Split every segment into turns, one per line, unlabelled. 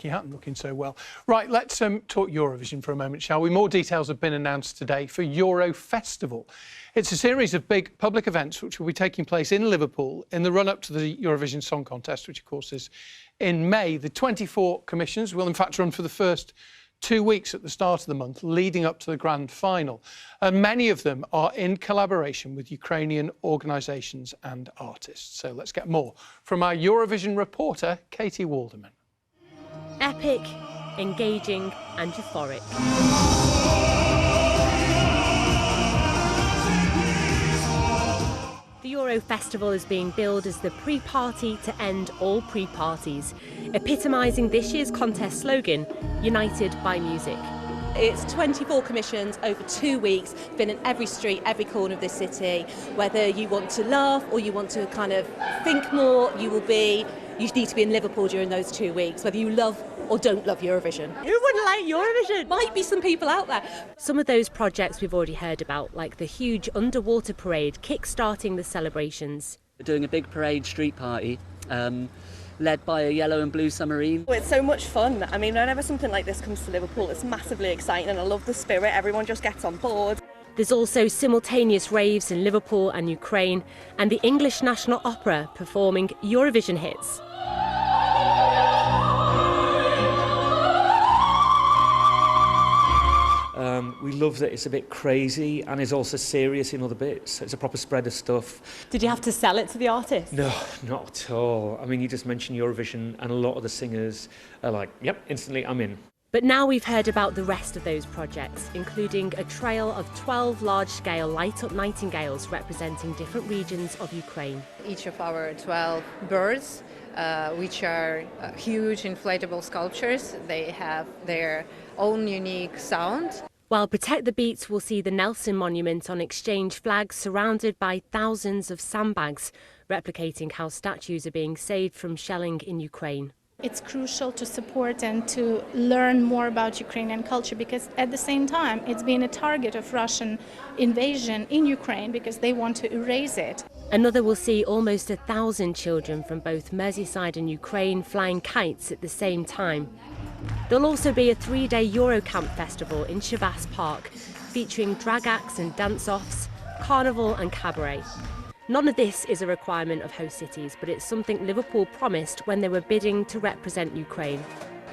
Keaton looking so well. Right, let's talk Eurovision for a moment, shall we? More details have been announced today for EuroFestival. It's a series of big public events which will be taking place in Liverpool in the run-up to the Eurovision Song Contest, which of course is in May. The 24 commissions will in fact run for the first 2 weeks at the start of the month, leading up to the grand final. And many of them are in collaboration with Ukrainian organisations and artists. So let's get more from our Eurovision reporter, Katie Walderman.
Epic, engaging and euphoric. The EuroFestival is being billed as the pre-party to end all pre-parties, epitomising this year's contest slogan, United by Music.
It's 24 commissions over 2 weeks, been in every street, every corner of this city. Whether you want to laugh or you want to kind of think more, you need to be in Liverpool during those 2 weeks, whether you love or don't love Eurovision.
Who wouldn't like Eurovision?
Might be some people out there.
Some of those projects we've already heard about, like the huge underwater parade kick-starting the celebrations.
We're doing a big parade street party, led by a yellow and blue submarine.
It's so much fun. I mean, whenever something like this comes to Liverpool, it's massively exciting and I love the spirit. Everyone just gets on board.
There's also simultaneous raves in Liverpool and Ukraine, and the English National Opera performing Eurovision hits.
We love that it's a bit crazy and is also serious in other bits. It's a proper spread of stuff.
Did you have to sell it to the artist?
No, not at all. I mean, you just mentioned Eurovision and a lot of the singers are like, yep, instantly I'm in.
But now we've heard about the rest of those projects, including a trail of 12 large-scale light-up nightingales representing different regions of Ukraine.
Each of our 12 birds, which are huge inflatable sculptures, they have their own unique sound.
While Protect the Beats will see the Nelson Monument on exchange flags surrounded by thousands of sandbags, replicating how statues are being saved from shelling in Ukraine.
It's crucial to support and to learn more about Ukrainian culture because at the same time it's been a target of Russian invasion in Ukraine because they want to erase it.
Another will see almost 1,000 children from both Merseyside and Ukraine flying kites at the same time. There'll also be a 3-day Eurocamp festival in Shabas Park, featuring drag acts and dance-offs, carnival and cabaret. None of this is a requirement of host cities, but it's something Liverpool promised when they were bidding to represent Ukraine.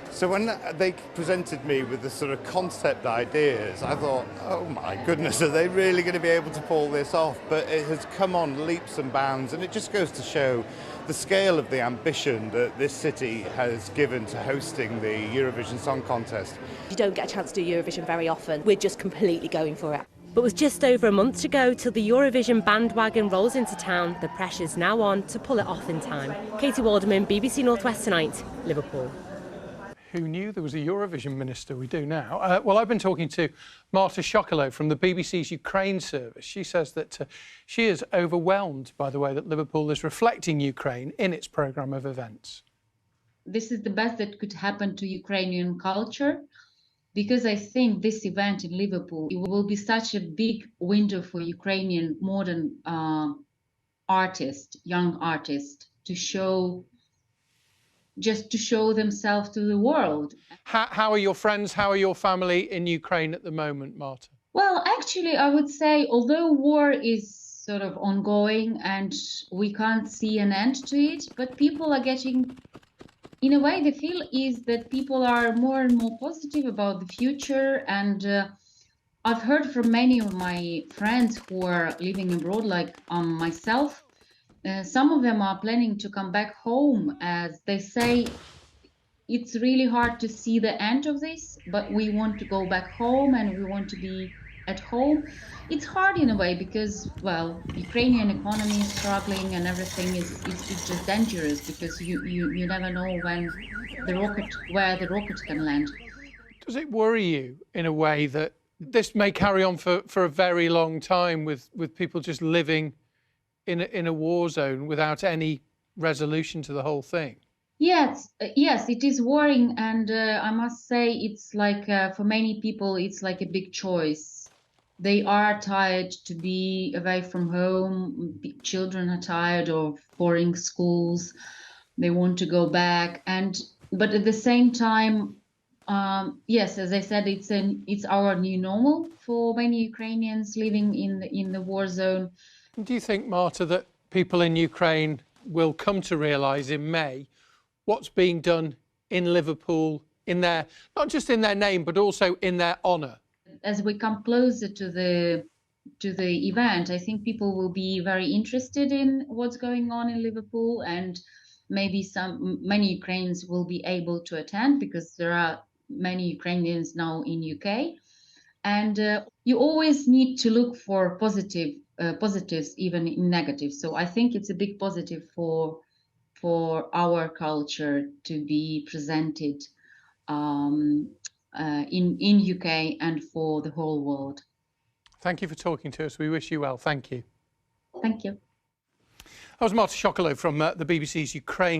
So when they presented me with the sort of concept ideas, I thought, oh my goodness, are they really going to be able to pull this off? But it has come on leaps and bounds, and it just goes to show the scale of the ambition that this city has given to hosting the Eurovision Song Contest.
You don't get a chance to do Eurovision very often. We're just completely going for it.
But with just over a month to go till the Eurovision bandwagon rolls into town, the pressure's now on to pull it off in time. Katie Walderman, BBC North West Tonight, Liverpool.
Who knew there was a Eurovision minister? We do now. Well, I've been talking to Marta Shokolo from the BBC's Ukraine service. She says that she is overwhelmed by the way that Liverpool is reflecting Ukraine in its programme of events.
This is the best that could happen to Ukrainian culture, because I think this event in Liverpool, it will be such a big window for Ukrainian modern artists, young artists, to show themselves to the world.
How are your friends, how are your family in Ukraine at the moment, Marta?
Well, actually, I would say, although war is sort of ongoing and we can't see an end to it, but people are getting, in a way, the feel is that people are more and more positive about the future. And I've heard from many of my friends who are living abroad, like myself, some of them are planning to come back home, as they say it's really hard to see the end of this, but we want to go back home and we want to be at home. It's hard in a way because, well, Ukrainian economy is struggling and everything is just dangerous because you never know where the rocket can land.
Does it worry you in a way that this may carry on for a very long time with people just living in a war zone without any resolution to the whole thing?
Yes, it is worrying, and I must say it's like for many people it's like a big choice. They are tired to be away from home. Children are tired of boring schools. They want to go back, and but at the same time, yes, as I said, it's our new normal for many Ukrainians living in the war zone.
Do you think, Marta, that people in Ukraine will come to realise in May what's being done in Liverpool, in their, not just in their name, but also in their honour?
As we come closer to the event, I think people will be very interested in what's going on in Liverpool, and maybe many Ukrainians will be able to attend because there are many Ukrainians now in UK. And you always need to look for positives, even in negatives. So I think it's a big positive for our culture to be presented in UK and for the whole world.
Thank you for talking to us. We wish you well. Thank you.
Thank you.
That was Marta Shokolo from the BBC's Ukraine